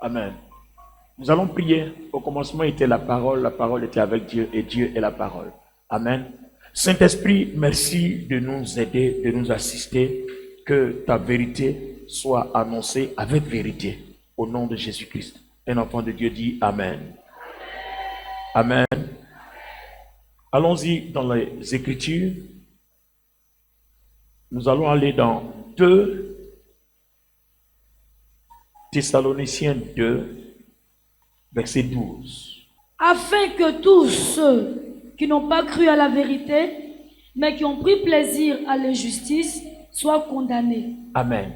Amen. Nous allons prier. Au commencement était la parole était avec Dieu et Dieu est la parole. Amen. Saint-Esprit, merci de nous aider, de nous assister, que ta vérité soit annoncée avec vérité. Au nom de Jésus-Christ. Un enfant de Dieu dit Amen. Amen. Allons-y dans les Écritures. Nous allons aller dans 2 Thessaloniciens 2, verset 12. Afin que tous ceux qui n'ont pas cru à la vérité, mais qui ont pris plaisir à l'injustice, soient condamnés. Amen.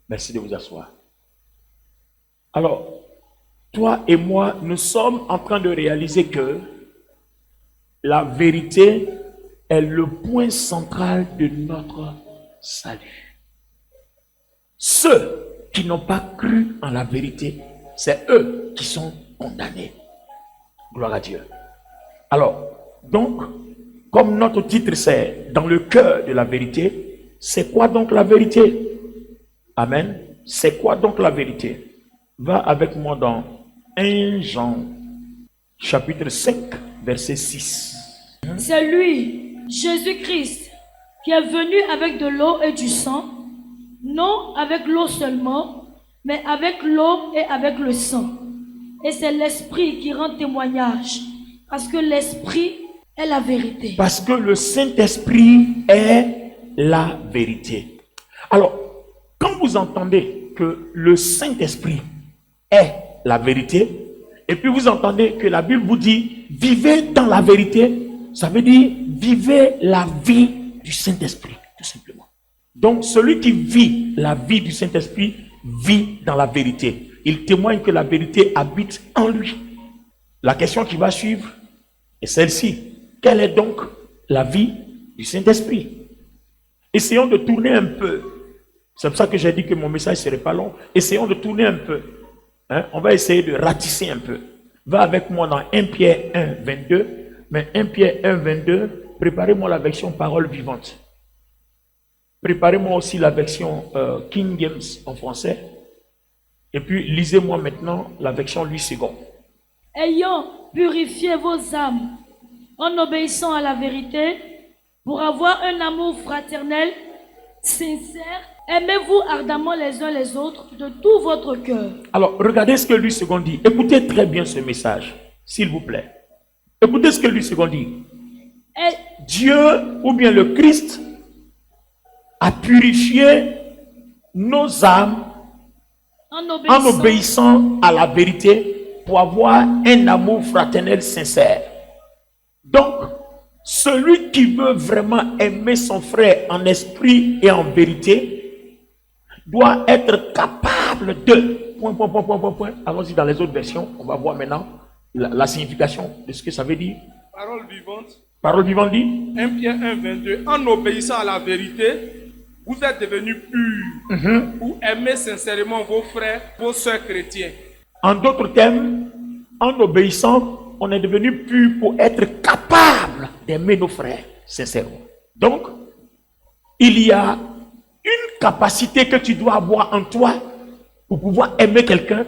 Merci de vous asseoir. Alors, toi et moi, nous sommes en train de réaliser que la vérité est le point central de notre salut. Ceux qui n'ont pas cru en la vérité, c'est eux qui sont condamnés. Gloire à Dieu. Alors, donc, comme notre titre c'est dans le cœur de la vérité, c'est quoi donc la vérité? Amen. C'est quoi donc la vérité? Va avec moi dans 1 Jean, chapitre 5, verset 6. C'est lui, Jésus-Christ, qui est venu avec de l'eau et du sang, non avec l'eau seulement, mais avec l'eau et avec le sang. Et c'est l'Esprit qui rend témoignage, parce que l'Esprit est la vérité. Parce que le Saint-Esprit est la vérité. Alors, quand vous entendez que le Saint-Esprit est la vérité, et puis vous entendez que la Bible vous dit vivez dans la vérité, ça veut dire vivez la vie du Saint-Esprit, tout simplement. Donc, celui qui vit la vie du Saint-Esprit vit dans la vérité. Il témoigne que la vérité habite en lui. La question qui va suivre est celle-ci. Quelle est donc la vie du Saint-Esprit? Essayons de tourner un peu. C'est pour ça que j'ai dit que mon message ne serait pas long. Essayons de tourner un peu. On va essayer de ratisser un peu. Va avec moi dans 1 Pierre 1, 22. Mais 1 Pierre 1, 22, préparez-moi la version parole vivante. Préparez-moi aussi la version King James en français. Et puis, lisez-moi maintenant la version Louis II. Ayant purifié vos âmes en obéissant à la vérité, pour avoir un amour fraternel, sincère, aimez-vous ardemment les uns les autres de tout votre cœur. Alors, regardez ce que Louis II dit. Écoutez très bien ce message, s'il vous plaît. Écoutez ce que Louis II dit. Dieu, ou bien le Christ, a purifié nos âmes en obéissant à la vérité pour avoir un amour fraternel sincère. Donc, celui qui veut vraiment aimer son frère en esprit et en vérité doit être capable de... Allons-y dans les autres versions. On va voir maintenant la signification de ce que ça veut dire. Parole vivante. Parole vivante dit 1 Pierre 1, 22. En obéissant à la vérité, vous êtes devenus purs pour aimer sincèrement vos frères, vos sœurs chrétiens. En d'autres termes, en obéissant, on est devenu pur pour être capable d'aimer nos frères sincèrement. Donc, il y a une capacité que tu dois avoir en toi pour pouvoir aimer quelqu'un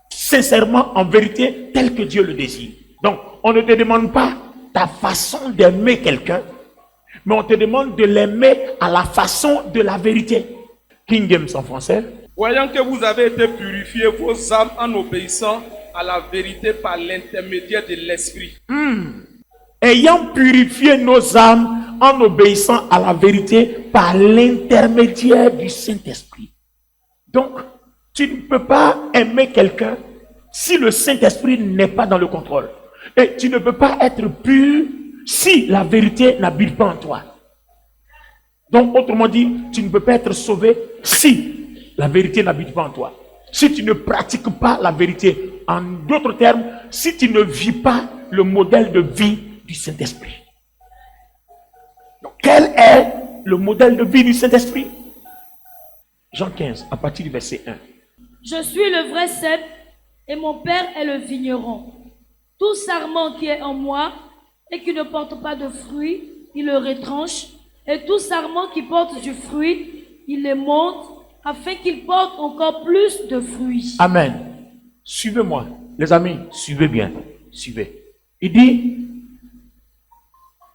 sincèrement, en vérité, tel que Dieu le désire. Donc, on ne te demande pas ta façon d'aimer quelqu'un, mais on te demande de l'aimer à la façon de la vérité. King James en français. Voyant que vous avez été purifiés vos âmes en obéissant à la vérité par l'intermédiaire de l'Esprit. Ayant purifié nos âmes en obéissant à la vérité par l'intermédiaire du Saint-Esprit. Donc, tu ne peux pas aimer quelqu'un si le Saint-Esprit n'est pas dans le contrôle. Et tu ne peux pas être pur si la vérité n'habite pas en toi. Donc, autrement dit, tu ne peux pas être sauvé si la vérité n'habite pas en toi. Si tu ne pratiques pas la vérité, en d'autres termes, si tu ne vis pas le modèle de vie du Saint-Esprit. Donc, quel est le modèle de vie du Saint-Esprit? Jean 15, à partir du verset 1. Je suis le vrai cep et mon père est le vigneron. Tout sarment qui est en moi et qui ne porte pas de fruit, il le retranche. Et tout sarment qui porte du fruit, il les monte afin qu'il porte encore plus de fruits. Amen. Suivez-moi. Les amis, suivez bien. Suivez. Il dit,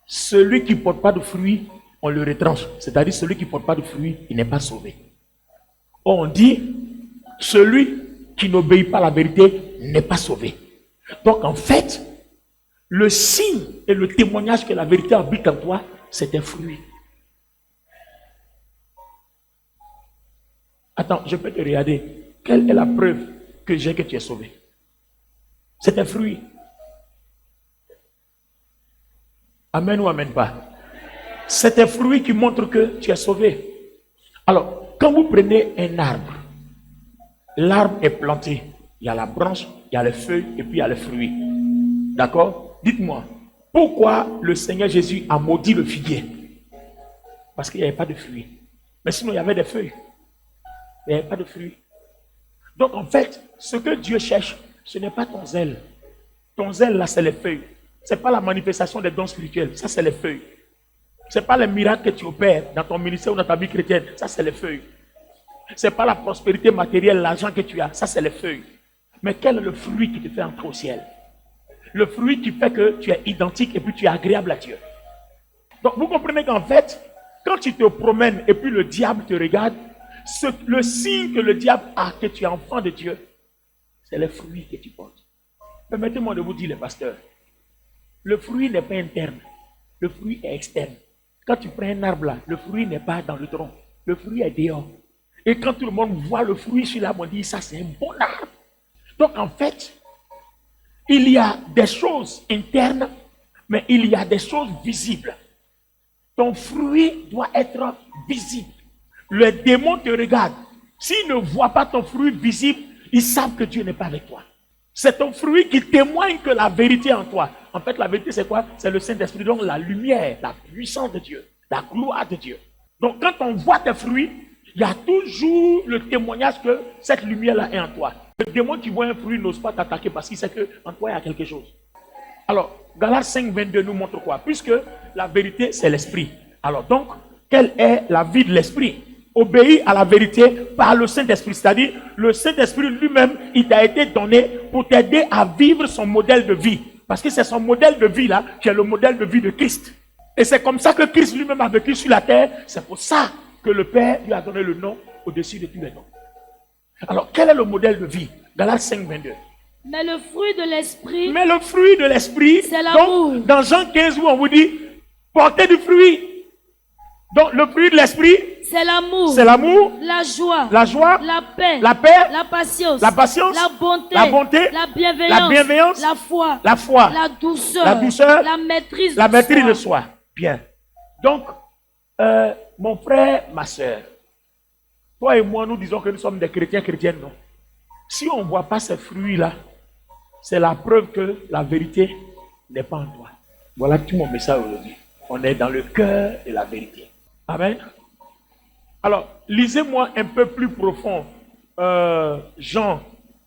celui qui ne porte pas de fruits, on le retranche. C'est-à-dire, celui qui ne porte pas de fruits, il n'est pas sauvé. On dit, celui qui n'obéit pas à la vérité n'est pas sauvé. Donc, en fait, le signe et le témoignage que la vérité habite en toi, c'est un fruit. Attends, je peux te regarder. Quelle est la preuve que j'ai que tu es sauvé? C'est un fruit. Amen ou amen pas? C'est un fruit qui montre que tu es sauvé. Alors, quand vous prenez un arbre, l'arbre est planté. Il y a la branche, il y a les feuilles et puis il y a les fruits. D'accord? Dites-moi, pourquoi le Seigneur Jésus a maudit le figuier? Parce qu'il n'y avait pas de fruits. Mais sinon, il y avait des feuilles. Il n'y avait pas de fruits. Donc, en fait, ce que Dieu cherche, ce n'est pas ton zèle. Ton zèle, là, c'est les feuilles. Ce n'est pas la manifestation des dons spirituels. Ça, c'est les feuilles. Ce n'est pas les miracles que tu opères dans ton ministère ou dans ta vie chrétienne. Ça, c'est les feuilles. Ce n'est pas la prospérité matérielle, l'argent que tu as. Ça, c'est les feuilles. Mais quel est le fruit qui te fait entrer au ciel? Le fruit qui fait que tu es identique et puis tu es agréable à Dieu. Donc, vous comprenez qu'en fait, quand tu te promènes et puis le diable te regarde, le signe que le diable a que tu es enfant de Dieu, c'est les fruits que tu portes. Permettez-moi de vous dire, les pasteurs, le fruit n'est pas interne, le fruit est externe. Quand tu prends un arbre là, le fruit n'est pas dans le tronc, le fruit est dehors. Et quand tout le monde voit le fruit sur l'arbre, on dit, ça c'est un bon arbre. Donc en fait, il y a des choses internes, mais il y a des choses visibles. Ton fruit doit être visible. Les démons te regardent. S'ils ne voient pas ton fruit visible, ils savent que Dieu n'est pas avec toi. C'est ton fruit qui témoigne que la vérité est en toi. En fait, la vérité, c'est quoi? C'est le Saint-Esprit, donc la lumière, la puissance de Dieu, la gloire de Dieu. Donc, quand on voit tes fruits, il y a toujours le témoignage que cette lumière-là est en toi. Le démon qui voit un fruit n'ose pas t'attaquer parce qu'il sait qu'en toi, il y a quelque chose. Alors, Galates 5, 22 nous montre quoi? Puisque la vérité, c'est l'esprit. Alors donc, quelle est la vie de l'esprit? Obéir à la vérité par le Saint-Esprit. C'est-à-dire, le Saint-Esprit lui-même, il t'a été donné pour t'aider à vivre son modèle de vie. Parce que c'est son modèle de vie là, qui est le modèle de vie de Christ. Et c'est comme ça que Christ lui-même a vécu sur la terre. C'est pour ça que le Père lui a donné le nom au-dessus de tous les noms. Alors, quel est le modèle de vie? Galates 5, 22. Mais le fruit de l'esprit, Mais le fruit de l'esprit, c'est l'amour. donc dans Jean 15 où on vous dit, portez du fruit. Donc le fruit de l'esprit, c'est l'amour, la joie, la paix, la patience, la bonté, la bienveillance, la foi, la douceur, la maîtrise de soi. Bien. Donc, mon frère, ma soeur, toi et moi, nous disons que nous sommes des chrétiens, chrétiennes, non? Si on ne voit pas ces fruits-là, c'est la preuve que la vérité n'est pas en toi. Voilà tout mon message aujourd'hui. On est dans le cœur de la vérité. Amen. Alors, lisez-moi un peu plus profond Jean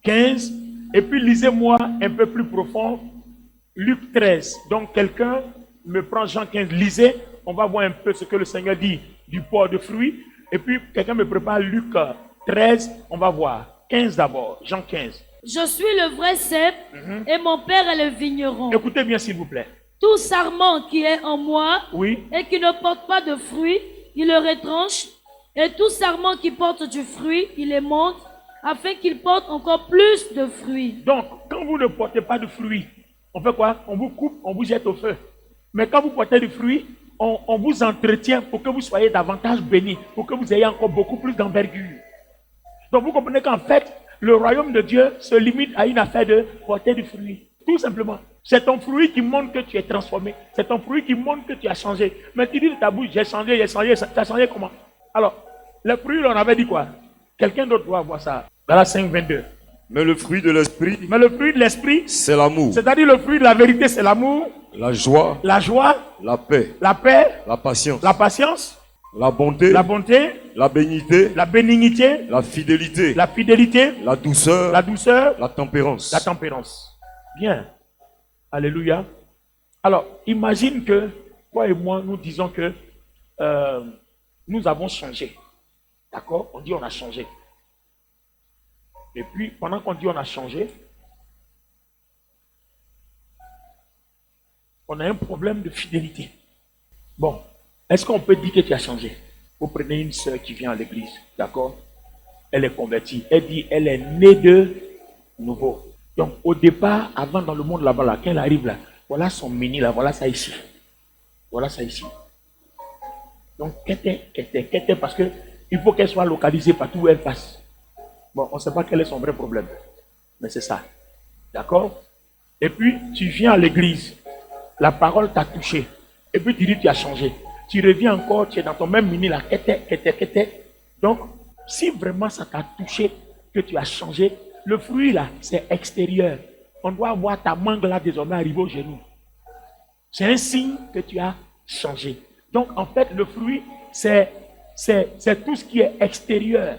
15 et puis lisez-moi un peu plus profond Luc 13. Donc, quelqu'un me prend Jean 15, lisez. On va voir un peu ce que le Seigneur dit du port de fruits. Et puis, quelqu'un me prépare Luc 13, on va voir. 15 d'abord, Jean 15. Je suis le vrai cep et mon père est le vigneron. Écoutez bien s'il vous plaît. Tout sarment qui est en moi oui. et qui ne porte pas de fruits, il le retranche. Et tout sarment qui porte du fruit, il les monte afin qu'il porte encore plus de fruits. Donc, quand vous ne portez pas de fruits, on fait quoi? On vous coupe, on vous jette au feu. Mais quand vous portez du fruit, on vous entretient pour que vous soyez davantage bénis, pour que vous ayez encore beaucoup plus d'envergure. Donc vous comprenez qu'en fait, le royaume de Dieu se limite à une affaire de porter du fruit. Tout simplement. C'est ton fruit qui montre que tu es transformé. C'est ton fruit qui montre que tu as changé. Mais tu dis de ta bouche, j'ai changé, tu as changé comment? Alors, le fruit, on avait dit quoi? Quelqu'un d'autre doit voir ça. Voilà 5, 22. Mais le fruit de l'esprit, c'est l'amour. C'est-à-dire le fruit de la vérité, c'est l'amour. La joie, la paix, la patience, la bonté, la bénignité, la fidélité, la douceur, la tempérance. Bien. Alléluia. Alors, imagine que toi et moi, nous disons que nous avons changé. D'accord? On dit on a changé. Et puis, pendant qu'on dit on a changé, on a un problème de fidélité. Bon, est-ce qu'on peut dire que tu as changé? Vous prenez une sœur qui vient à l'église, d'accord? Elle est convertie. Elle dit, elle est née de nouveau. Donc, au départ, avant dans le monde là-bas, là, quand elle arrive là, voilà son mini là, voilà ça ici. Voilà ça ici. Donc, qu'était, parce que il faut qu'elle soit localisée partout où elle passe. Bon, on ne sait pas quel est son vrai problème. Mais c'est ça. D'accord? Et puis, tu viens à l'église. La parole t'a touché. Et puis, tu dis, tu as changé. Tu reviens encore, tu es dans ton même mini là. Donc, si vraiment ça t'a touché, que tu as changé, le fruit là, c'est extérieur. On doit voir ta mangue là désormais arriver au genou. C'est un signe que tu as changé. Donc, en fait, le fruit, c'est tout ce qui est extérieur.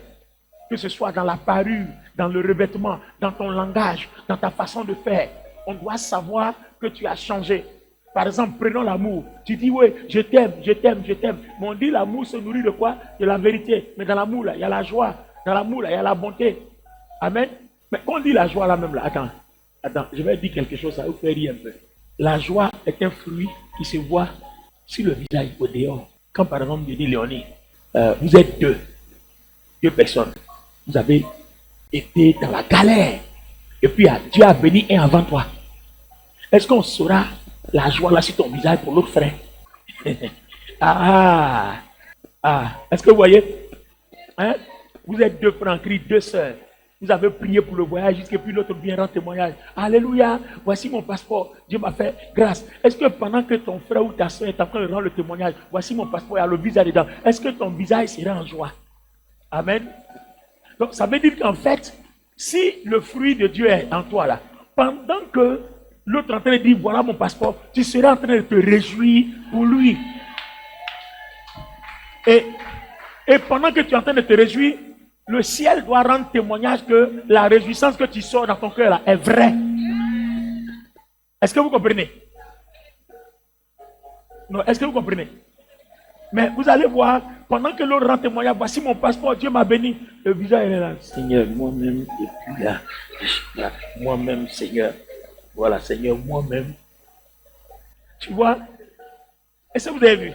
Que ce soit dans la parure, dans le revêtement, dans ton langage, dans ta façon de faire. On doit savoir que tu as changé. Par exemple, prenons l'amour. Tu dis, oui, je t'aime, je t'aime, je t'aime. Mais on dit l'amour se nourrit de quoi? De la vérité. Mais dans l'amour, là, il y a la joie. Dans l'amour, là, il y a la bonté. Amen. Mais quand on dit la joie là même, là, attends, je vais dire quelque chose, ça vous fait rire un peu. La joie est un fruit qui se voit sur le visage au dehors. Quand par exemple, je dis, Léonie, vous êtes deux personnes. Vous avez été dans la galère. Et puis, Dieu a béni un avant toi. Est-ce qu'on saura la joie là sur ton visage pour l'autre frère? Est-ce que vous voyez? Hein? Vous êtes deux frères en Christ, deux sœurs. Vous avez prié pour le voyage jusqu'à puis l'autre vient rendre témoignage. Alléluia, voici mon passeport. Dieu m'a fait grâce. Est-ce que pendant que ton frère ou ta soeur est en train de rendre le témoignage, voici mon passeport, il y a le visage dedans. Est-ce que ton visage sera en joie? Amen. Donc ça veut dire qu'en fait, si le fruit de Dieu est en toi là, pendant que l'autre est en train de dire voilà mon passeport, tu seras en train de te réjouir pour lui. Et pendant que tu es en train de te réjouir, le ciel doit rendre témoignage que la réjouissance que tu sors dans ton cœur là est vraie. Est-ce que vous comprenez? Non, est-ce que vous comprenez? Mais vous allez voir, pendant que l'autre rend témoignage, voici mon passeport, Dieu m'a béni. Le visage est là. Seigneur, moi-même, et puis là, moi-même, Seigneur. Voilà, Seigneur, moi-même. Tu vois? Est-ce que vous avez vu?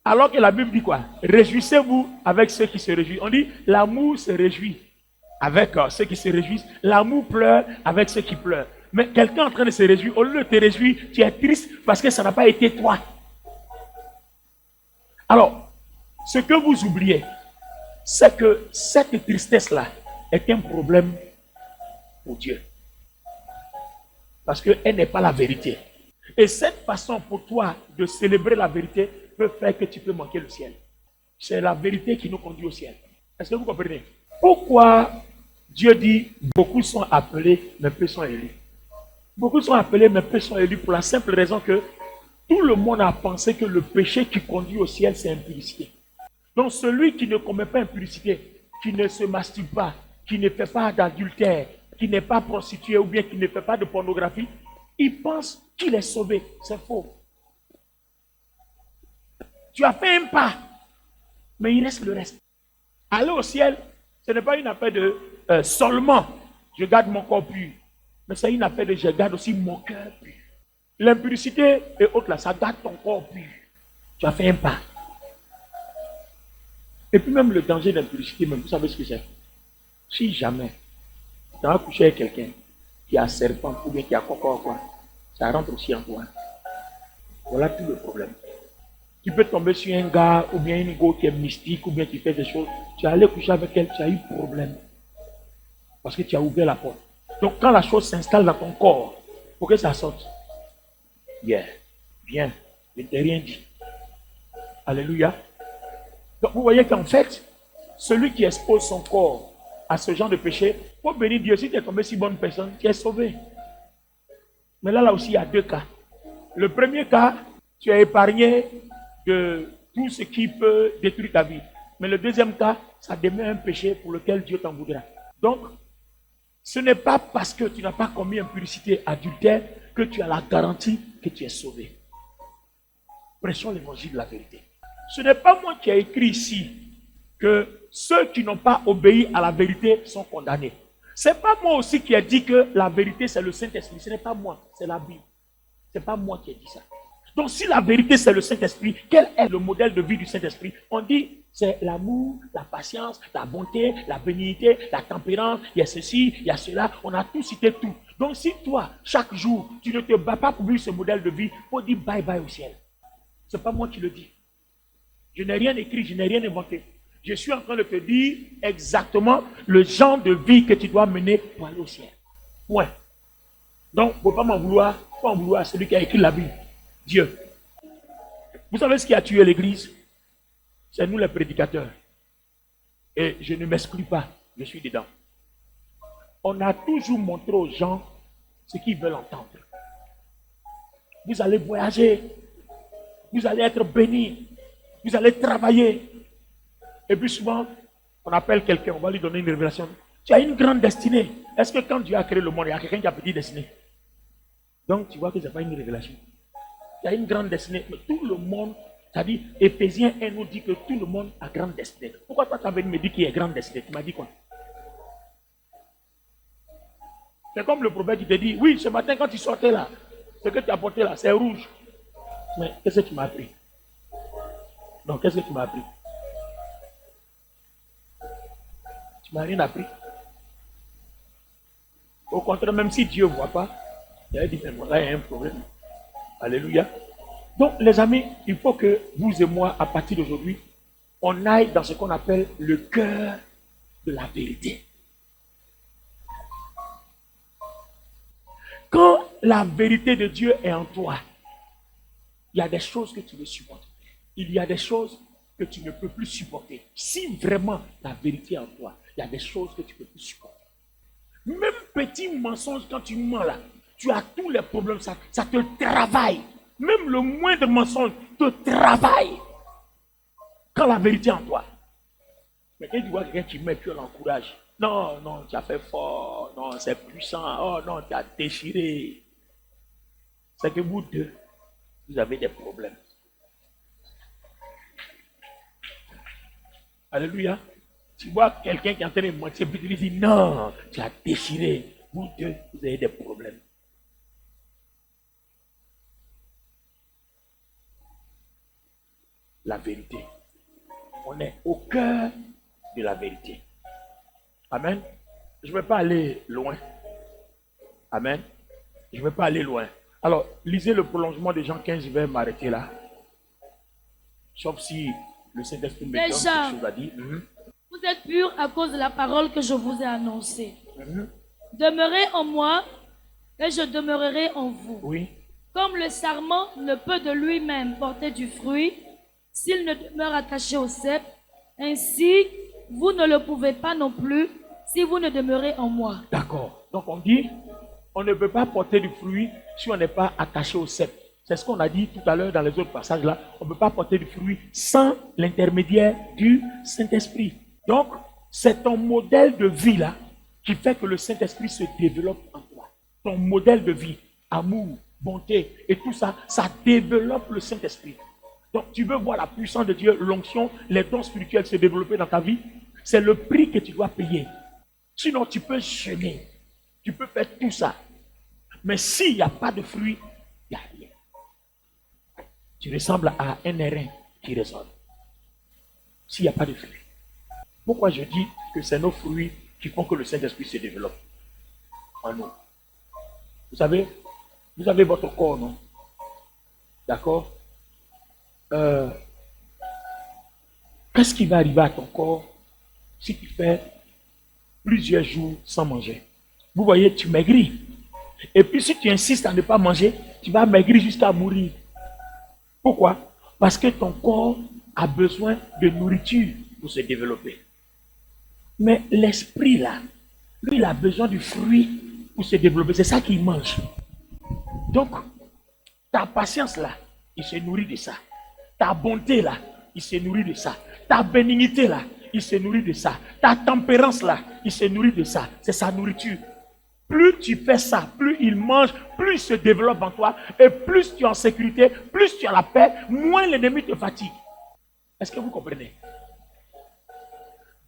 Alors que la Bible dit quoi? Réjouissez-vous avec ceux qui se réjouissent. On dit l'amour se réjouit avec ceux qui se réjouissent. L'amour pleure avec ceux qui pleurent. Mais quelqu'un est en train de se réjouir, au lieu de te réjouir, tu es triste parce que ça n'a pas été toi. Alors, ce que vous oubliez, c'est que cette tristesse-là est un problème pour Dieu. Parce qu'elle n'est pas la vérité. Et cette façon pour toi de célébrer la vérité peut faire que tu peux manquer le ciel. C'est la vérité qui nous conduit au ciel. Est-ce que vous comprenez? Pourquoi Dieu dit beaucoup sont appelés, mais peu sont élus? Beaucoup sont appelés, mais peu sont élus pour la simple raison que tout le monde a pensé que le péché qui conduit au ciel, c'est impudicité. Donc celui qui ne commet pas impudicité, qui ne se masturbe pas, qui ne fait pas d'adultère, qui n'est pas prostitué ou bien qui ne fait pas de pornographie, il pense qu'il est sauvé. C'est faux. Tu as fait un pas, mais il reste le reste. Aller au ciel, ce n'est pas une affaire de seulement je garde mon corps pur, mais c'est une affaire de je garde aussi mon cœur pur. L'impudicité et autres là, ça garde ton corps pur. Tu as fait un pas. Et puis même le danger de l'impudicité, même vous savez ce que c'est. Si jamais tu as couché avec quelqu'un qui a serpent ou bien qui a quoi, ça rentre aussi en toi. Voilà tout le problème. Tu peux tomber sur un gars ou bien une go qui est mystique ou bien qui fait des choses. Tu es allé coucher avec elle, tu as eu problème. Parce que tu as ouvert la porte. Donc quand la chose s'installe dans ton corps, pour que ça sorte, viens, je ne t'ai rien dit. Alléluia. Donc vous voyez qu'en fait, celui qui expose son corps à ce genre de péché, pour bénir Dieu, si tu es tombé sur bonne personne, tu es sauvé. Mais là aussi, il y a deux cas. Le premier cas, tu es épargné de tout ce qui peut détruire ta vie. Mais le deuxième cas, ça demeure un péché pour lequel Dieu t'en voudra. Donc, ce n'est pas parce que tu n'as pas commis impudicité, adultère, que tu as la garantie que tu es sauvé. Prêchons l'évangile de la vérité. Ce n'est pas moi qui ai écrit ici que ceux qui n'ont pas obéi à la vérité sont condamnés. C'est pas moi aussi qui ai dit que la vérité c'est le Saint-Esprit. Ce n'est pas moi, c'est la Bible. C'est pas moi qui ai dit ça. Donc si la vérité c'est le Saint-Esprit, quel est le modèle de vie du Saint-Esprit? On dit c'est l'amour, la patience, la bonté, la bénignité, la tempérance, il y a ceci, il y a cela, on a tout cité tout. Donc si toi, chaque jour, tu ne te bats pas pour vivre ce modèle de vie, il faut dire bye bye au ciel. C'est pas moi qui le dis. Je n'ai rien écrit, je n'ai rien inventé. Je suis en train de te dire exactement le genre de vie que tu dois mener pour aller au ciel. Point. Donc, il ne faut pas m'en vouloir, à celui qui a écrit la Bible. Dieu. Vous savez ce qui a tué l'Église? C'est nous les prédicateurs. Et je ne m'exclus pas, je suis dedans. On a toujours montré aux gens ce qu'ils veulent entendre. Vous allez voyager, vous allez être bénis, vous allez travailler. Et puis souvent, on appelle quelqu'un, on va lui donner une révélation. Tu as une grande destinée. Est-ce que quand Dieu a créé le monde, il y a quelqu'un qui a petite destinée? Donc tu vois que ce n'est pas une révélation. Il y a une grande destinée, mais tout le monde, c'est-à-dire, Éphésiens 1 nous dit que tout le monde a grande destinée. Pourquoi toi tu as venu me dire qu'il y a grande destinée? Tu m'as dit quoi? C'est comme le prophète qui te dit, oui, ce matin quand tu sortais là, ce que tu as porté là, c'est rouge. Mais qu'est-ce que tu m'as appris? Donc, qu'est-ce que tu m'as appris? Tu m'as rien appris. Au contraire, même si Dieu ne voit pas, il a dit, mais là, il y a un problème. Alléluia. Donc, les amis, il faut que vous et moi, à partir d'aujourd'hui, on aille dans ce qu'on appelle le cœur de la vérité. Quand la vérité de Dieu est en toi, il y a des choses que tu veux supporter. Il y a des choses que tu ne peux plus supporter. Si vraiment la vérité est en toi, il y a des choses que tu ne peux plus supporter. Même petit mensonge, quand tu mens là, tu as tous les problèmes, ça te travaille. Même le moindre mensonge te travaille. Quand la vérité est en toi. Mais quand tu vois quelqu'un qui met, tu l'encourages. Non, non, tu as fait fort. Non, c'est puissant. Oh non, tu as déchiré. C'est que vous deux, vous avez des problèmes. Alléluia. Tu vois quelqu'un qui est en train de mentir, puis tu lui dis non, tu as déchiré. Vous deux, vous avez des problèmes. La vérité. On est au cœur de la vérité. Amen. Je ne vais pas aller loin. Amen. Je ne vais pas aller loin. Alors, lisez le prolongement de Jean 15, je vais m'arrêter là. Sauf si le Saint-Esprit me donne quelque chose à dire. Vous êtes purs à cause de la parole que je vous ai annoncée. Demeurez en moi et je demeurerai en vous. Oui. Comme le sarment ne peut de lui-même porter du fruit s'il ne demeure attaché au cep, ainsi vous ne le pouvez pas non plus si vous ne demeurez en moi. D'accord. Donc on dit, on ne peut pas porter du fruit si on n'est pas attaché au cep. C'est ce qu'on a dit tout à l'heure dans les autres passages là. On ne peut pas porter du fruit sans l'intermédiaire du Saint-Esprit. Donc, c'est ton modèle de vie là qui fait que le Saint-Esprit se développe en toi. Ton modèle de vie, amour, bonté et tout ça, ça développe le Saint-Esprit. Donc, tu veux voir la puissance de Dieu, l'onction, les dons spirituels se développer dans ta vie. C'est le prix que tu dois payer. Sinon, tu peux jeûner. Tu peux faire tout ça. Mais s'il n'y a pas de fruit, il n'y a rien. Tu ressembles à un airain qui résonne. S'il n'y a pas de fruit. Pourquoi je dis que c'est nos fruits qui font que le Saint-Esprit se développe en nous? Vous savez, vous avez votre corps, non? D'accord? Qu'est-ce qui va arriver à ton corps si tu fais plusieurs jours sans manger? Vous voyez, tu maigris. Et puis si tu insistes à ne pas manger, tu vas maigrir jusqu'à mourir. Pourquoi? Parce que ton corps a besoin de nourriture pour se développer. Mais l'esprit là, lui il a besoin du fruit pour se développer. C'est ça qu'il mange. Donc, ta patience là, il se nourrit de ça. Ta bonté là, il se nourrit de ça. Ta bénignité là, il se nourrit de ça. Ta tempérance là, il se nourrit de ça. C'est sa nourriture. Plus tu fais ça, plus il mange, plus il se développe en toi. Et plus tu es en sécurité, plus tu as la paix, moins l'ennemi te fatigue. Est-ce que vous comprenez?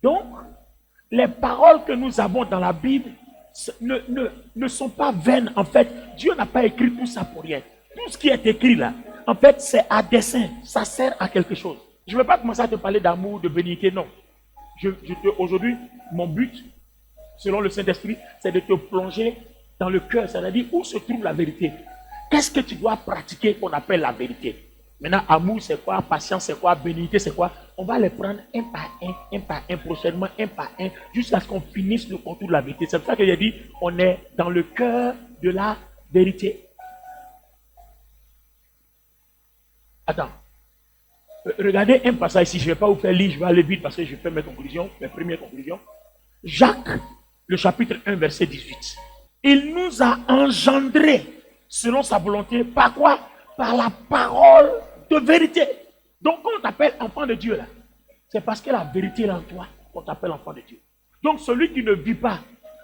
Donc, les paroles que nous avons dans la Bible ne sont pas vaines. En fait, Dieu n'a pas écrit tout ça pour rien. Tout ce qui est écrit là, en fait, c'est à dessein. Ça sert à quelque chose. Je ne vais pas commencer à te parler d'amour, de bénité, non. Aujourd'hui, mon but, selon le Saint-Esprit, c'est de te plonger dans le cœur, c'est-à-dire où se trouve la vérité. Qu'est-ce que tu dois pratiquer qu'on appelle la vérité? Maintenant, amour, c'est quoi? Patience, c'est quoi? Bénité, c'est quoi? On va les prendre un par un, prochainement, un par un, jusqu'à ce qu'on finisse le contour de la vérité. C'est pour ça que j'ai dit, on est dans le cœur de la vérité. Attends. Regardez un passage ici, je ne vais pas vous faire lire, je vais aller vite parce que je fais mes conclusions, mes premières conclusions. Jacques, le chapitre 1, verset 18. Il nous a engendrés selon sa volonté, par quoi? Par la parole de vérité. Donc, quand on t'appelle enfant de Dieu, là, c'est parce que la vérité est en toi qu'on t'appelle enfant de Dieu. Donc, celui qui ne vit pas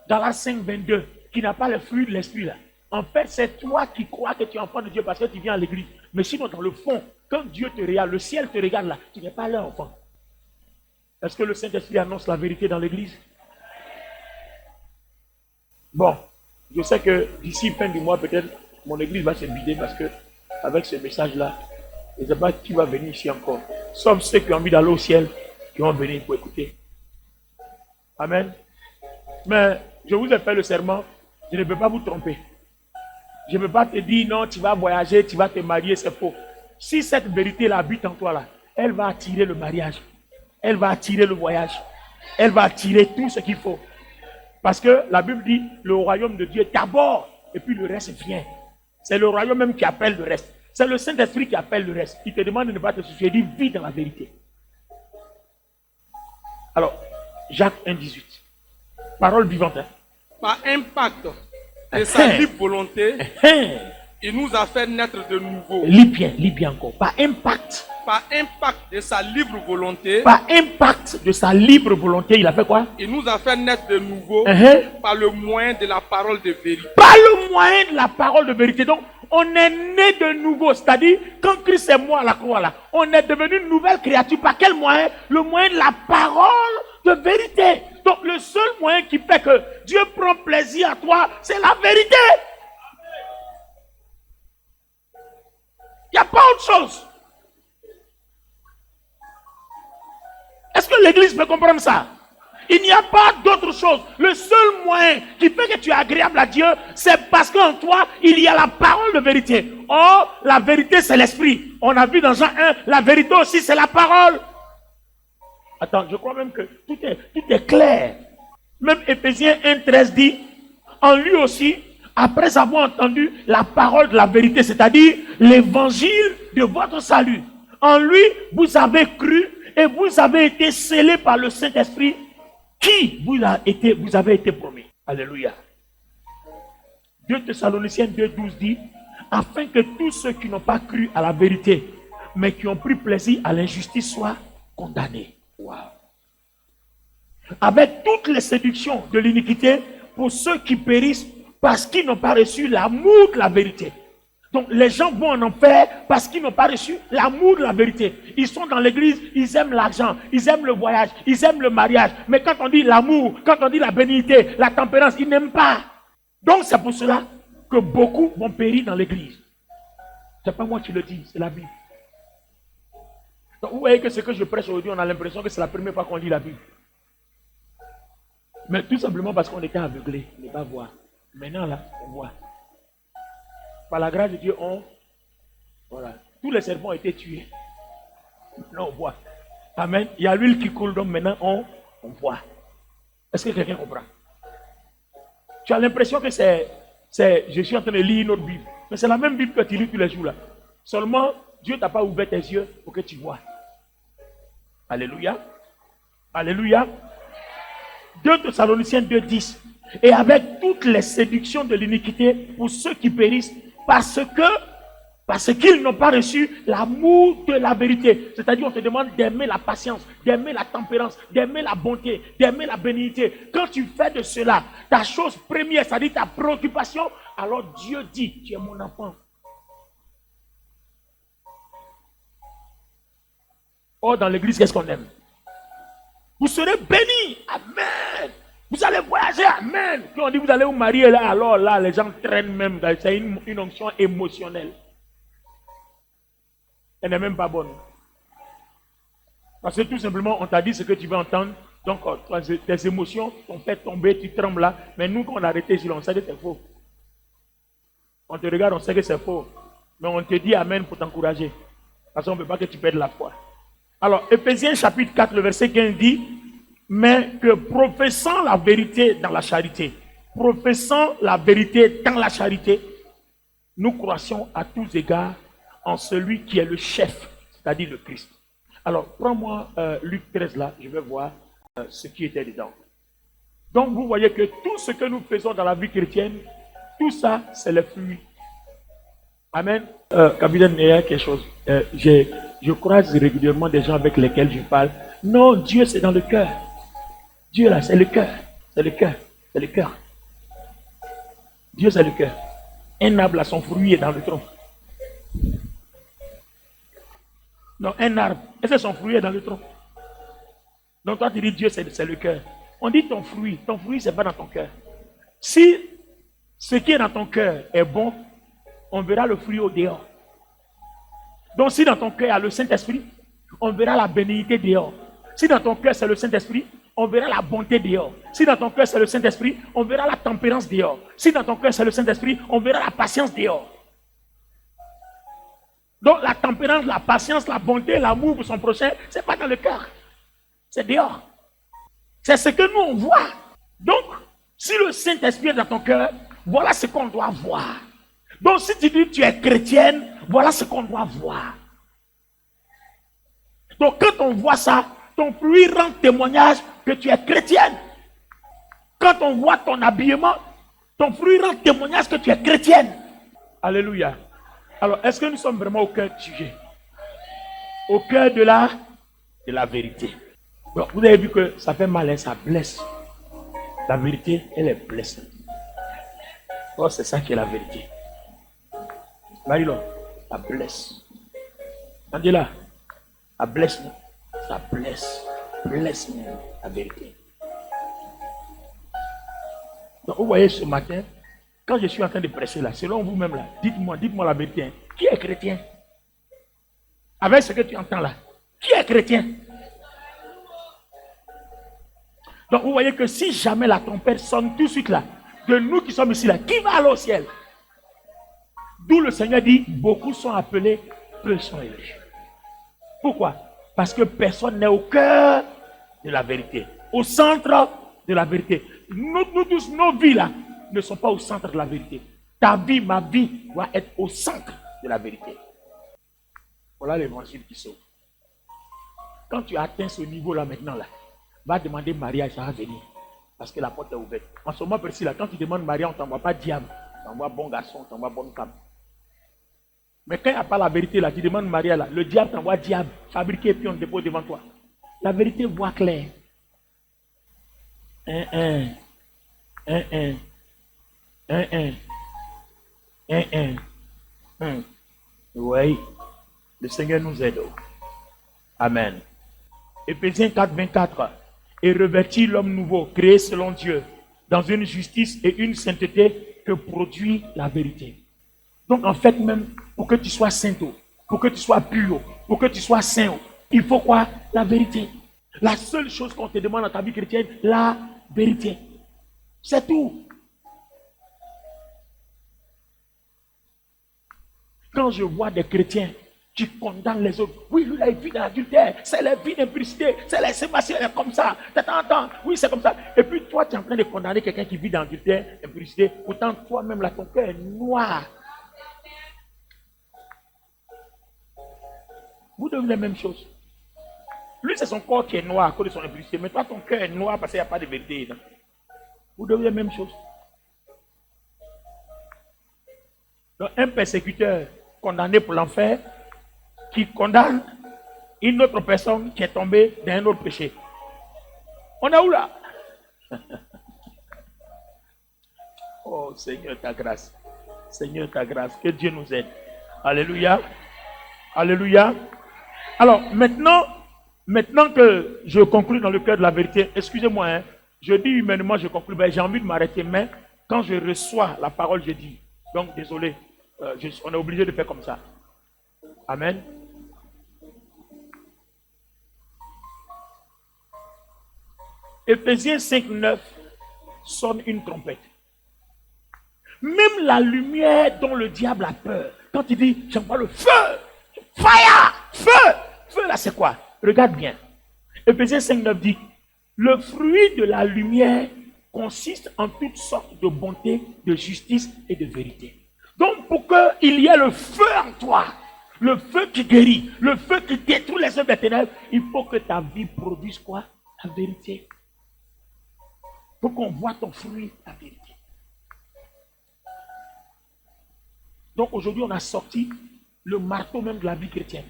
dans la 5:22, qui n'a pas le fruit de l'esprit, là, en fait, c'est toi qui crois que tu es enfant de Dieu parce que tu viens à l'église. Mais sinon, dans le fond, quand Dieu te regarde, le ciel te regarde là, tu n'es pas leur enfant. Est-ce que le Saint-Esprit annonce la vérité dans l'église? Bon, je sais que d'ici fin du mois, peut-être, mon église va se vider parce que, avec ce message-là, je ne sais pas qui va venir ici encore. Sauf ceux qui ont envie d'aller au ciel, qui vont venir pour écouter. Amen. Mais je vous ai fait le serment, je ne peux pas vous tromper. Je ne peux pas te dire non, tu vas voyager, tu vas te marier, c'est faux. Si cette vérité-là habite en toi, là, elle va attirer le mariage, elle va attirer le voyage, elle va attirer tout ce qu'il faut. Parce que la Bible dit, le royaume de Dieu d'abord, et puis le reste vient. C'est le royaume même qui appelle le reste. C'est le Saint-Esprit qui appelle le reste. Il te demande de ne pas te soucier, il dit, vis dans la vérité. Alors, Jacques 1,18. Parole vivante. Hein? Par impact de sa libre volonté, il nous a fait naître de nouveau. Lis bien encore. Par impact. Par impact de sa libre volonté. Par impact de sa libre volonté, il a fait quoi? Il nous a fait naître de nouveau par le moyen de la parole de vérité. Par le moyen de la parole de vérité. Donc, on est né de nouveau. C'est-à-dire, quand Christ est mort à la croix, là, on est devenu une nouvelle créature. Par quel moyen? Le moyen de la parole de vérité. Donc, le seul moyen qui fait que Dieu prend plaisir à toi, c'est la vérité. Il n'y a pas autre chose. Est-ce que l'église peut comprendre ça? Il n'y a pas d'autre chose. Le seul moyen qui fait que tu es agréable à Dieu, c'est parce qu'en toi, il y a la parole de vérité. Or, la vérité, c'est l'esprit. On a vu dans Jean 1, la vérité aussi, c'est la parole. Attends, je crois même que tout est clair. Même Éphésiens 1,13 dit, en lui aussi, après avoir entendu la parole de la vérité, c'est-à-dire l'évangile de votre salut, en lui, vous avez cru et vous avez été scellés par le Saint-Esprit qui vous avez été promis. Alléluia. 2 Thessaloniciens 2,12 dit, afin que tous ceux qui n'ont pas cru à la vérité, mais qui ont pris plaisir à l'injustice soient condamnés. Wow. Avec toutes les séductions de l'iniquité pour ceux qui périssent parce qu'ils n'ont pas reçu l'amour de la vérité. Donc les gens vont en enfer parce qu'ils n'ont pas reçu l'amour de la vérité. Ils sont dans l'église, ils aiment l'argent, ils aiment le voyage, ils aiment le mariage. Mais quand on dit l'amour, quand on dit la bénignité, la tempérance, ils n'aiment pas. Donc c'est pour cela que beaucoup vont périr dans l'église. Ce n'est pas moi qui le dis, c'est la Bible. Donc vous voyez que ce que je prêche aujourd'hui, on a l'impression que c'est la première fois qu'on lit la Bible. Mais tout simplement parce qu'on était aveuglés, on ne pas voir. Maintenant là, on voit. Par la grâce de Dieu, voilà. Tous les serpents ont été tués. Maintenant, on voit. Amen. Il y a l'huile qui coule, donc maintenant, on voit. Est-ce que quelqu'un comprend? Tu as l'impression que je suis en train de lire une autre Bible. Mais c'est la même Bible que tu lis tous les jours là. Seulement, Dieu t'a pas ouvert tes yeux pour que tu vois. Alléluia. Alléluia. 2 Thessaloniciens 2,10. Et avec toutes les séductions de l'iniquité pour ceux qui périssent, parce qu'ils n'ont pas reçu l'amour de la vérité. C'est-à-dire, on te demande d'aimer la patience, d'aimer la tempérance, d'aimer la bonté, d'aimer la bénignité. Quand tu fais de cela, ta chose première, c'est-à-dire ta préoccupation, alors Dieu dit, tu es mon enfant. Or, dans l'église, qu'est-ce qu'on aime? Vous serez bénis. Amen. Vous allez voyager. Amen. Quand on dit vous allez vous marier là, alors là, les gens traînent même. C'est une onction émotionnelle. Elle n'est même pas bonne. Parce que tout simplement, on t'a dit ce que tu veux entendre. Donc, tes émotions t'ont fait tomber, tu trembles là. Mais nous, quand on a arrêté, on sait que c'est faux. On te regarde, on sait que c'est faux. Mais on te dit Amen pour t'encourager. Parce qu'on ne veut pas que tu perdes la foi. Alors, Éphésiens chapitre 4, le verset 15 dit, mais que professant la vérité dans la charité, professant la vérité dans la charité, nous croissions à tous égards en celui qui est le chef, c'est-à-dire le Christ. Alors, prends-moi Luc 13 là, je vais voir ce qui était dedans. Donc, vous voyez que tout ce que nous faisons dans la vie chrétienne, tout ça, c'est le fruit. Amen. Capitaine, il y a quelque chose. Je croise régulièrement des gens avec lesquels je parle. Non, Dieu, c'est dans le cœur. Dieu, là, c'est le cœur. C'est le cœur. C'est le cœur. Dieu, c'est le cœur. Un arbre, là, son fruit est dans le tronc. Non, un arbre, est-ce que son fruit est dans le tronc? Donc toi, tu dis Dieu, c'est le cœur. On dit ton fruit c'est pas dans ton cœur. Si ce qui est dans ton cœur est bon, on verra le fruit au dehors. Donc si dans ton cœur il y a le Saint-Esprit, on verra la bénédiction dehors. Si dans ton cœur c'est le Saint-Esprit, on verra la bonté dehors. Si dans ton cœur c'est le Saint-Esprit, on verra la tempérance dehors. Si dans ton cœur c'est le Saint-Esprit, on verra la patience dehors. Donc la tempérance, la patience, la bonté, l'amour pour son prochain, ce n'est pas dans le cœur. C'est dehors. C'est ce que nous on voit. Donc, si le Saint-Esprit est dans ton cœur, voilà ce qu'on doit voir. Donc si tu dis que tu es chrétienne, voilà ce qu'on doit voir. Donc quand on voit ça, ton fruit rend témoignage que tu es chrétienne. Quand on voit ton habillement, ton fruit rend témoignage que tu es chrétienne. Alléluia. Alors, est-ce que nous sommes vraiment au cœur du sujet? Au cœur de la vérité. Donc, vous avez vu que ça fait mal, hein, ça blesse. La vérité, elle est blessante. Oh, c'est ça qui est la vérité. Marie-Laure, ça blesse. Angela, ça blesse, non? Ça blesse. Blesse, non, la vérité. Donc, vous voyez ce matin, quand je suis en train de prêcher là, selon vous-même là, dites-moi la vérité. Hein. Qui est chrétien? Avec ce que tu entends là, qui est chrétien? Donc vous voyez que si jamais la trompette sonne tout de suite là, de nous qui sommes ici là, qui va aller au ciel? D'où le Seigneur dit, beaucoup sont appelés, peu sont élus. Pourquoi? Parce que personne n'est au cœur de la vérité, au centre de la vérité. Nous tous, nos vies là, ne sont pas au centre de la vérité. Ta vie, ma vie, doit être au centre de la vérité. Voilà l'évangile qui sauve. Quand tu atteins ce niveau-là maintenant, là, va demander mariage, ça va venir. Parce que la porte est ouverte. En ce moment précis, là, quand tu demandes mariage, on ne t'envoie pas diable. On t'envoie bon garçon, on t'envoie bonne femme. Mais quand il n'y a pas la vérité, là, tu demandes mariage, là, le diable t'envoie diable, fabriqué, et puis on te dépose devant toi. La vérité voit clair. Oui, le Seigneur nous aide. Amen. Éphésiens 4, 24. Et revêtir l'homme nouveau, créé selon Dieu, dans une justice et une sainteté que produit la vérité. Donc en fait même, pour que tu sois saint, pour que tu sois pur, pour que tu sois saint, il faut quoi? La vérité. La seule chose qu'on te demande dans ta vie chrétienne, la vérité. C'est tout. Quand je vois des chrétiens qui condamnent les autres, oui, lui, il a une vie d'adultère, c'est la vie d'impudicité, c'est la séparation, elle est comme ça, t'entends, oui, c'est comme ça. Et puis toi, tu es en train de condamner quelqu'un qui vit dans l'adultère, impudicité, pourtant toi-même, là, ton cœur est noir. Vous devenez la même chose. Lui, c'est son corps qui est noir à cause de son impudicité, mais toi, ton cœur est noir parce qu'il n'y a pas de vérité. Non? Vous devenez la même chose. Donc, un persécuteur condamné pour l'enfer, qui condamne une autre personne qui est tombée dans un autre péché. On est où là? Oh Seigneur, ta grâce. Seigneur, ta grâce. Que Dieu nous aide. Alléluia. Alléluia. Alors maintenant, Maintenant que je conclue dans le cœur de la vérité, excusez-moi, hein, je dis humainement, je conclue, ben, j'ai envie de m'arrêter, mais quand je reçois la parole, je dis. Donc, désolé, on est obligé de faire comme ça. Amen. Éphésiens 5, 9 sonne une trompette. Même la lumière dont le diable a peur, quand il dit, j'envoie le feu, fire, feu là c'est quoi? Regarde bien. Éphésiens 5, 9 dit, le fruit de la lumière consiste en toutes sortes de bonté, de justice et de vérité. Donc pour qu'il y ait le feu en toi, le feu qui guérit, le feu qui détruit les œuvres des ténèbres, il faut que ta vie produise quoi? La vérité. Il faut qu'on voit ton fruit, la vérité. Donc aujourd'hui, on a sorti le marteau même de la vie chrétienne.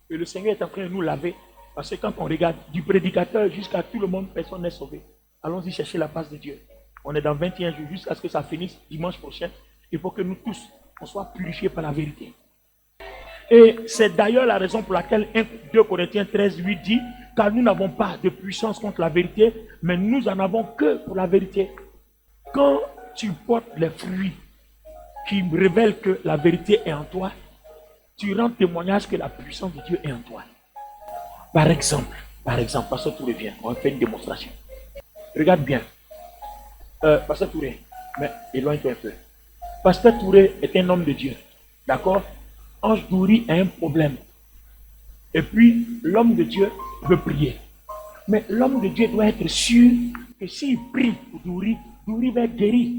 Et le Seigneur est en train de nous laver. Parce que quand on regarde du prédicateur jusqu'à tout le monde, personne n'est sauvé. Allons-y chercher la face de Dieu. On est dans 21 jours jusqu'à ce que ça finisse dimanche prochain. Il faut que nous tous, on soit purifiés par la vérité. Et c'est d'ailleurs la raison pour laquelle 2 Corinthiens 13, 8 dit, car nous n'avons pas de puissance contre la vérité, mais nous en avons que pour la vérité. Quand tu portes les fruits qui révèlent que la vérité est en toi, tu rends témoignage que la puissance de Dieu est en toi. Par exemple, Pasteur Touré vient, on fait une démonstration. Regarde bien. Pasteur Touré, mais éloigne-toi un peu. Pasteur Touré est un homme de Dieu. D'accord? Ange Douri a un problème. Et puis, l'homme de Dieu veut prier. Mais l'homme de Dieu doit être sûr que s'il prie pour Douri, Douri va être guéri.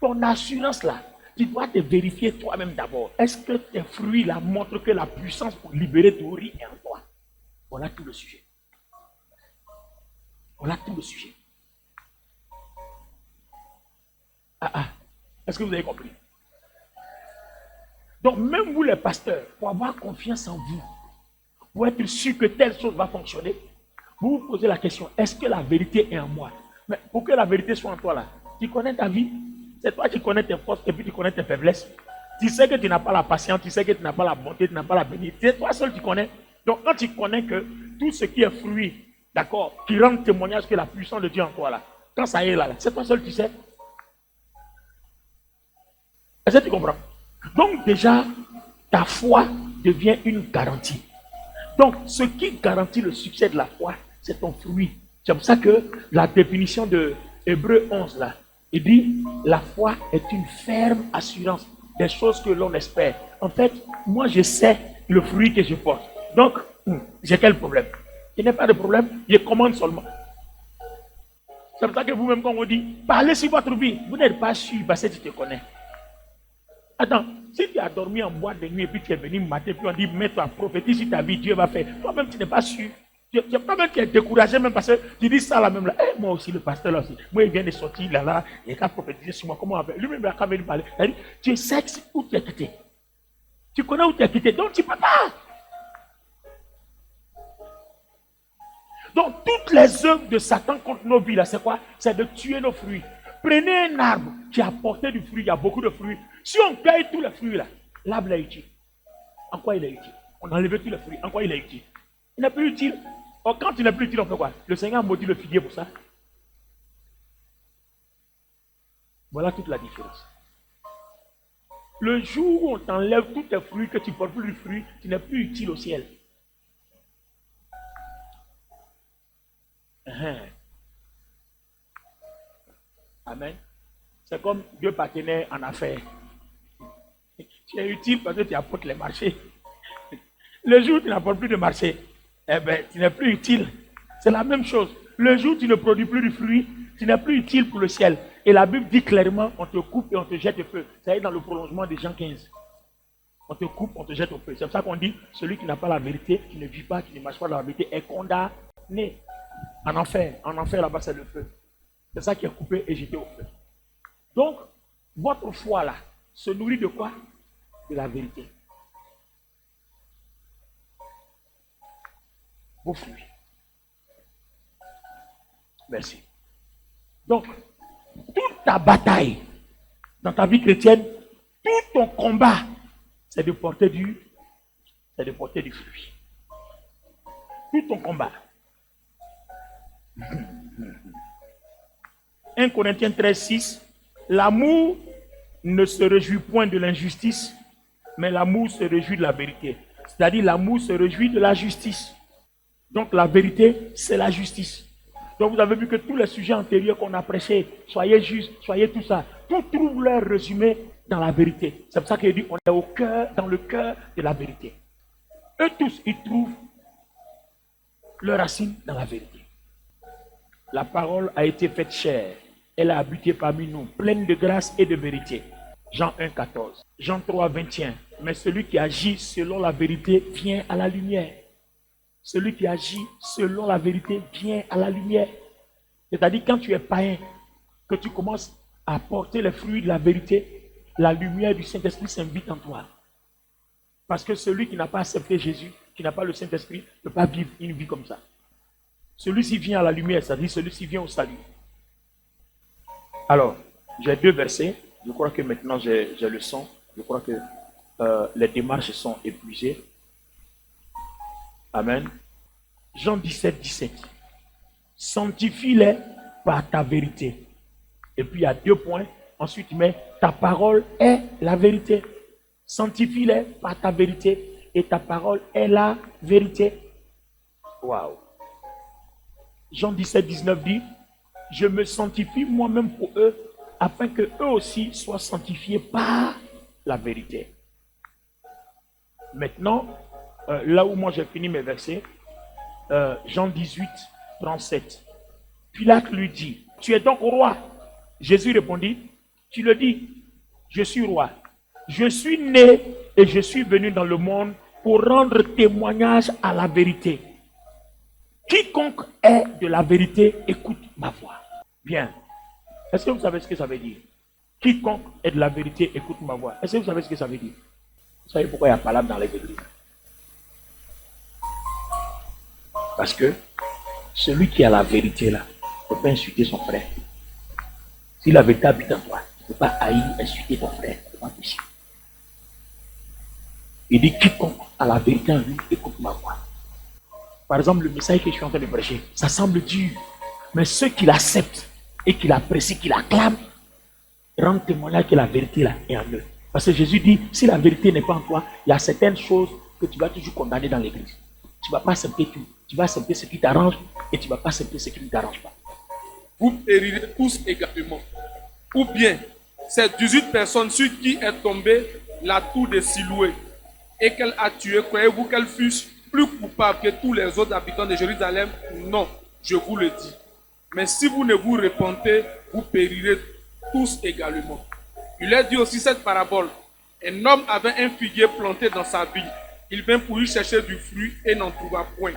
Ton assurance là, tu dois te vérifier toi-même d'abord. Est-ce que tes fruits là montrent que la puissance pour libérer Douri est en toi? Voilà tout le sujet. Voilà tout le sujet. Est-ce que vous avez compris? Donc, même vous les pasteurs, pour avoir confiance en vous, pour être sûr que telle chose va fonctionner, vous vous posez la question, est-ce que la vérité est en moi? Mais pour que la vérité soit en toi là, tu connais ta vie, c'est toi qui connais tes forces et puis tu connais tes faiblesses. Tu sais que tu n'as pas la patience, tu sais que tu n'as pas la bonté, tu n'as pas la bénédiction. C'est toi seul qui connais. Donc quand tu connais que tout ce qui est fruit, d'accord, qui rend témoignage que la puissance de Dieu en toi là, quand ça y est là, c'est toi seul qui sais. Est-ce que tu comprends? Donc déjà, ta foi devient une garantie. Donc ce qui garantit le succès de la foi, c'est ton fruit. C'est pour ça que la définition de Hébreux 11 là, il dit, la foi est une ferme assurance des choses que l'on espère. En fait, moi je sais le fruit que je porte. Donc, j'ai quel problème? Il n'y a pas de problème, je commande seulement. C'est pour ça que vous-même, quand on dit, parlez sur votre vie, vous n'êtes pas sûr parce que tu te connais. Attends, si tu as dormi en boîte de nuit et puis tu es venu matin, puis on dit, mets-toi, prophétise sur ta vie, Dieu va faire. Toi-même, tu n'es pas sûr. Toi-même, tu es découragé même parce que tu dis ça là même là. Eh, moi aussi, le pasteur là aussi. Moi, il vient de sortir là, il a prophétisé sur moi. Comment on va faire? Lui-même, il a quand même parler. Il dit, tu sais où tu es quitté. Tu connais où tu es quitté, donc tu ne peux pas. Donc, toutes les œuvres de Satan contre nos vies là, c'est quoi? C'est de tuer nos fruits. Prenez un arbre qui a porté du fruit, il y a beaucoup de fruits. Si on cueille tous les fruits là, l'arbre est utile. En quoi il est utile? On a enlevé tous les fruits. En quoi il est utile? Il n'est plus utile. Or, quand il n'est plus utile, on fait quoi? Le Seigneur maudit le figuier pour ça. Voilà toute la différence. Le jour où on t'enlève tous tes fruits, que tu ne portes plus de fruits, tu n'es plus utile au ciel. Amen. C'est comme deux partenaires en affaires. Tu es utile parce que tu apportes les marchés. Le jour où tu n'apportes plus de marché, eh bien, tu n'es plus utile. C'est la même chose. Le jour où tu ne produis plus de fruits, tu n'es plus utile pour le ciel. Et la Bible dit clairement, on te coupe et on te jette au feu. Ça est dans le prolongement de Jean 15. On te coupe, on te jette au feu. C'est pour ça qu'on dit, celui qui n'a pas la vérité, qui ne vit pas, qui ne marche pas dans la vérité, est condamné en enfer. En enfer, là-bas, c'est le feu. C'est ça qui est coupé et jeté au feu. Donc, votre foi là, se nourrit de quoi? De la vérité. Vos fruits. Merci. Donc, toute ta bataille dans ta vie chrétienne, tout ton combat, c'est de porter c'est de porter du fruit. Tout ton combat. 1 Corinthiens 13, 6. L'amour ne se réjouit point de l'injustice, mais l'amour se réjouit de la vérité. C'est-à-dire l'amour se réjouit de la justice. Donc la vérité, c'est la justice. Donc vous avez vu que tous les sujets antérieurs qu'on a prêchés, soyez justes, soyez tout ça, tout trouve leur résumé dans la vérité. C'est pour ça qu'il dit on est au cœur, dans le cœur de la vérité. Eux tous, ils trouvent leur racine dans la vérité. La parole a été faite chair. Elle a habité parmi nous, pleine de grâce et de vérité. Jean 1, 14. Jean 3, 21. Mais celui qui agit selon la vérité vient à la lumière. Celui qui agit selon la vérité vient à la lumière. C'est-à-dire quand tu es païen, que tu commences à porter les fruits de la vérité, la lumière du Saint-Esprit s'invite en toi. Parce que celui qui n'a pas accepté Jésus, qui n'a pas le Saint-Esprit, ne peut pas vivre une vie comme ça. Celui-ci vient à la lumière, c'est-à-dire celui-ci vient au salut. Alors, j'ai 2 versets. Je crois que maintenant j'ai le son. Je crois que les démarches sont épuisées. Amen. Jean 17, 17. Sanctifie-les par ta vérité. Et puis il y a 2 points. Ensuite, il met ta parole est la vérité. Sanctifie-les par ta vérité. Et ta parole est la vérité. Waouh. Jean 17, 19 dit, je me sanctifie moi-même pour eux, afin que eux aussi soient sanctifiés par la vérité. Maintenant, là où moi j'ai fini mes versets, Jean 18, 37. Pilate lui dit, tu es donc roi. Jésus répondit, tu le dis, je suis roi. Je suis né et je suis venu dans le monde pour rendre témoignage à la vérité. Quiconque est de la vérité, écoute ma voix. Bien. Est-ce que vous savez ce que ça veut dire? Quiconque est de la vérité, écoute ma voix. Est-ce que vous savez ce que ça veut dire? Vous savez pourquoi il y a palabre dans les églises? Parce que celui qui a la vérité là, ne peut pas insulter son frère. Si la vérité habite en toi, tu ne peux pas haïr, insulter ton frère. C'est pas possible. Il dit quiconque a la vérité en lui, écoute ma voix. Par exemple, le message que je suis en train de prêcher, ça semble dur. Mais ceux qui l'acceptent et qui l'apprécient, qui l'acclament, rendent témoignage que la vérité là est en eux. Parce que Jésus dit, si la vérité n'est pas en toi, il y a certaines choses que tu vas toujours condamner dans l'église. Tu ne vas pas accepter tout. Tu vas accepter ce qui t'arrange et tu ne vas pas accepter ce qui ne t'arrange pas. Vous périrez tous également. Ou bien, ces 18 personnes sur qui est tombée la tour de Siloué et qu'elle a tué, croyez-vous qu'elles fussent plus coupables que tous les autres habitants de Jérusalem? Non, je vous le dis. Mais si vous ne vous repentez, vous périrez tous également. Il a dit aussi cette parabole. Un homme avait un figuier planté dans sa vigne. Il vint pour y chercher du fruit et n'en trouva point.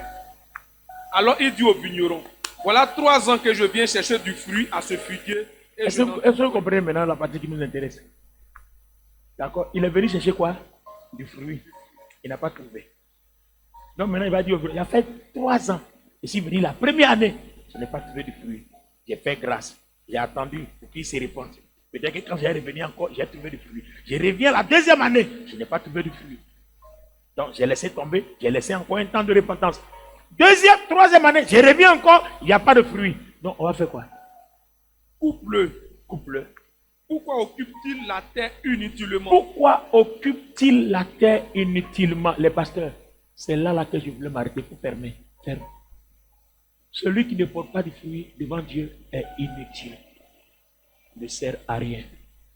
Alors il dit au vigneron, voilà 3 ans que je viens chercher du fruit à ce figuier. Est-ce que vous comprenez maintenant la partie qui nous intéresse? D'accord? Il est venu chercher quoi? Du fruit. Il n'a pas trouvé. Donc maintenant il va dire au vigneron, il a fait 3 ans. Et s'il venu la première année, je n'ai pas trouvé de fruit. J'ai fait grâce. J'ai attendu pour qu'il se répande. Peut-être que quand j'ai revenu encore, j'ai trouvé du fruit. Je reviens la 2e année, je n'ai pas trouvé de fruit. Donc j'ai laissé tomber, j'ai laissé encore un temps de repentance. 2e, 3e année, je reviens encore, il n'y a pas de fruit. Donc on va faire quoi? Coupe-le. Pourquoi occupe-t-il la terre inutilement? Pourquoi occupe-t-il la terre inutilement? Les pasteurs, c'est là que je voulais m'arrêter pour fermer. Celui qui ne porte pas de fruit devant Dieu est inutile. Ne sert à rien.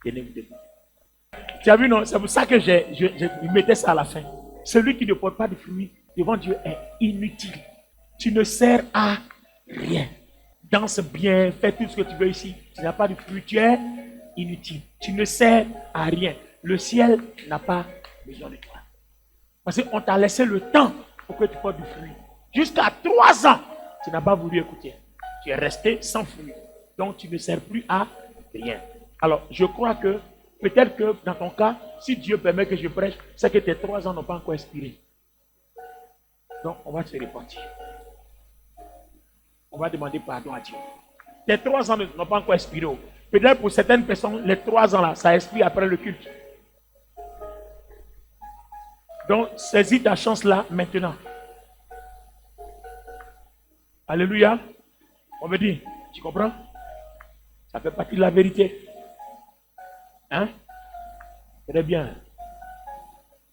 Tu as vu, non? C'est pour ça que je mettais ça à la fin. Celui qui ne porte pas de fruit devant Dieu est inutile. Tu ne sers à rien. Danse bien, fais tout ce que tu veux ici. Tu n'as pas de fruit, tu es inutile. Tu ne sers à rien. Le ciel n'a pas besoin de toi. Parce qu'on t'a laissé le temps pour que tu portes du fruit. Jusqu'à 3 ans, tu n'as pas voulu écouter. Tu es resté sans fruit. Donc tu ne sers plus à rien. Alors, je crois que peut-être que dans ton cas, si Dieu permet que je prêche, c'est que tes 3 ans n'ont pas encore expiré. Donc, on va se repentir. On va demander pardon à Dieu. Tes 3 ans n'ont pas encore expiré. Peut-être pour certaines personnes, les 3 ans là, ça expire après le culte. Donc, saisis ta chance là maintenant. Alléluia. On me dit, tu comprends? Ça fait partie de la vérité. Hein? Très bien.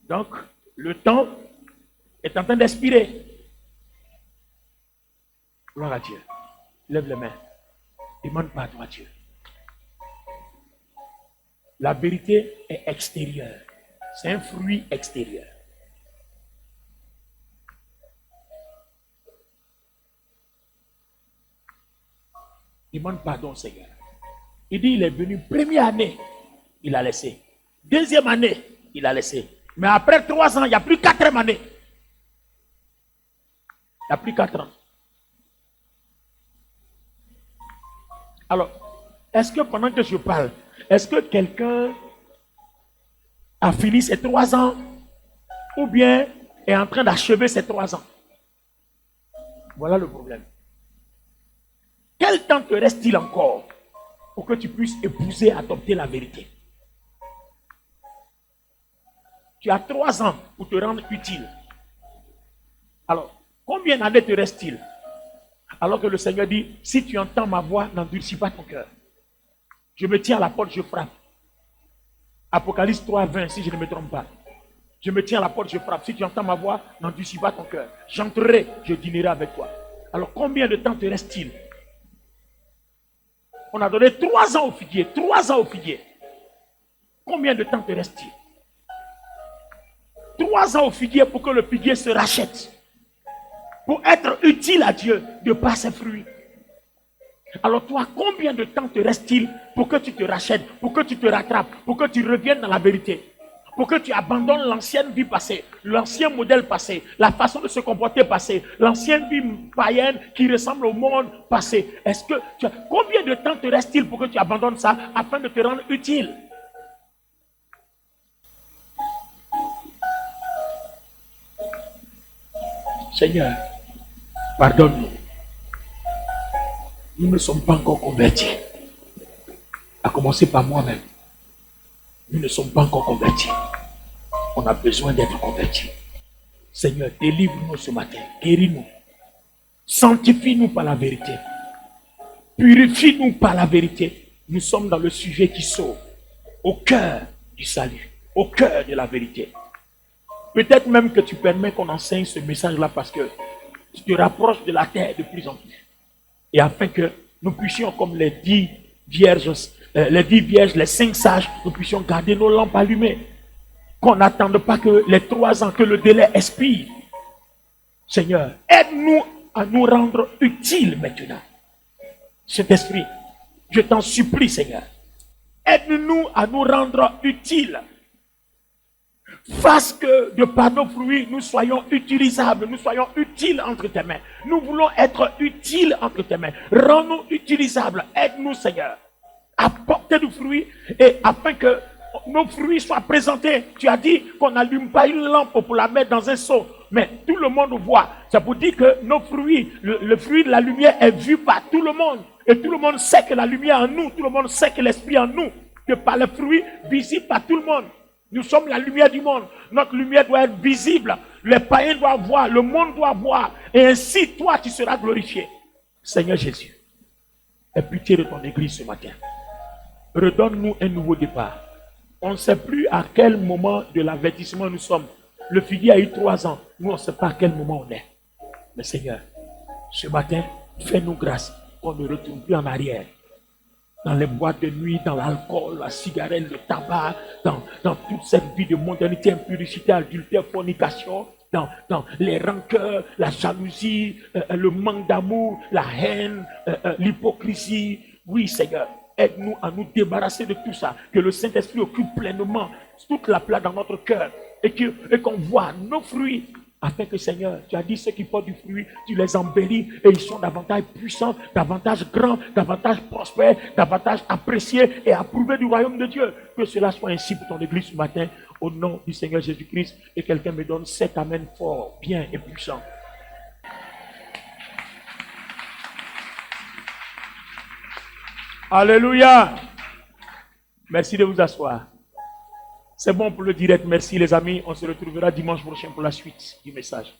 Donc, le temps est en train d'expirer. Gloire à Dieu. Lève les mains. Demande pardon à Dieu. La vérité est extérieure. C'est un fruit extérieur. Demande pardon au Seigneur. Il dit, il est venu première année, il a laissé. Deuxième année, il a laissé. Mais après 3 ans, il n'y a plus 4e année. Il n'y a plus 4 ans. Alors, est-ce que pendant que je parle, est-ce que quelqu'un a fini ses 3 ans ou bien est en train d'achever ses 3 ans? Voilà le problème. Quel temps te reste-t-il encore pour que tu puisses épouser, adopter la vérité? Tu as 3 ans pour te rendre utile. Alors, combien d'années te reste-t-il? Alors que le Seigneur dit, si tu entends ma voix, n'endurcis pas ton cœur. Je me tiens à la porte, je frappe. Apocalypse 3, 20, si je ne me trompe pas. Je me tiens à la porte, je frappe. Si tu entends ma voix, n'endurcis pas ton cœur. J'entrerai, je dînerai avec toi. Alors, combien de temps te reste-t-il? On a donné 3 ans au figuier. 3 ans au figuier. Combien de temps te reste-t-il? 3 ans au figuier pour que le figuier se rachète. Pour être utile à Dieu de par ses fruits. Alors toi, combien de temps te reste-t-il pour que tu te rachètes, pour que tu te rattrapes, pour que tu reviennes dans la vérité? Pour que tu abandonnes l'ancienne vie passée, l'ancien modèle passé, la façon de se comporter passée, l'ancienne vie païenne qui ressemble au monde passé. Est-ce que combien de temps te reste-t-il pour que tu abandonnes ça afin de te rendre utile? Seigneur, pardonne-nous. Nous ne sommes pas encore convertis. À commencer par moi-même. Nous ne sommes pas encore convertis. On a besoin d'être convertis. Seigneur, délivre-nous ce matin. Guéris-nous. Sanctifie-nous par la vérité. Purifie-nous par la vérité. Nous sommes dans le sujet qui sauve. Au cœur du salut. Au cœur de la vérité. Peut-être même que tu permets qu'on enseigne ce message-là parce que tu te rapproches de la terre de plus en plus. Et afin que nous puissions, comme les 10 vierges, les 5 sages, nous puissions garder nos lampes allumées. Qu'on n'attende pas que les 3 ans, que le délai expire. Seigneur, aide-nous à nous rendre utiles maintenant. Cet esprit, je t'en supplie, Seigneur. Aide-nous à nous rendre utiles. Fasse que de par nos fruits, nous soyons utilisables, nous soyons utiles entre tes mains. Nous voulons être utiles entre tes mains. Rends-nous utilisables. Aide-nous, Seigneur, à porter du fruit et afin que nos fruits soient présentés. Tu as dit qu'on n'allume pas une lampe pour la mettre dans un seau, mais tout le monde voit. Ça vous dit que nos fruits, le fruit de la lumière est vu par tout le monde. Et tout le monde sait que la lumière en nous, tout le monde sait que l'esprit en nous, que par le fruit visible par tout le monde. Nous sommes la lumière du monde. Notre lumière doit être visible. Les païens doivent voir. Le monde doit voir. Et ainsi, toi, tu seras glorifié. Seigneur Jésus, aie pitié de ton église ce matin. Redonne-nous un nouveau départ. On ne sait plus à quel moment de l'avertissement nous sommes. Le figuier a eu 3 ans. Nous, on ne sait pas à quel moment on est. Mais Seigneur, ce matin, fais-nous grâce qu'on ne retourne plus en arrière. Dans les boîtes de nuit, dans l'alcool, la cigarette, le tabac, dans toute cette vie de mondanité, impudicité, adultère, fornication, dans les rancœurs, la jalousie, le manque d'amour, la haine, l'hypocrisie. Oui, Seigneur, aide-nous à nous débarrasser de tout ça. Que le Saint-Esprit occupe pleinement toute la place dans notre cœur et qu'on voit nos fruits. Afin que, Seigneur, tu as dit ceux qui portent du fruit, tu les embellis et ils sont davantage puissants, davantage grands, davantage prospères, davantage appréciés et approuvés du royaume de Dieu. Que cela soit ainsi pour ton église ce matin, au nom du Seigneur Jésus-Christ. Et quelqu'un me donne 7 amen forts, bien et puissants. Alléluia. Merci de vous asseoir. C'est bon pour le direct. Merci les amis. On se retrouvera dimanche prochain pour la suite du message.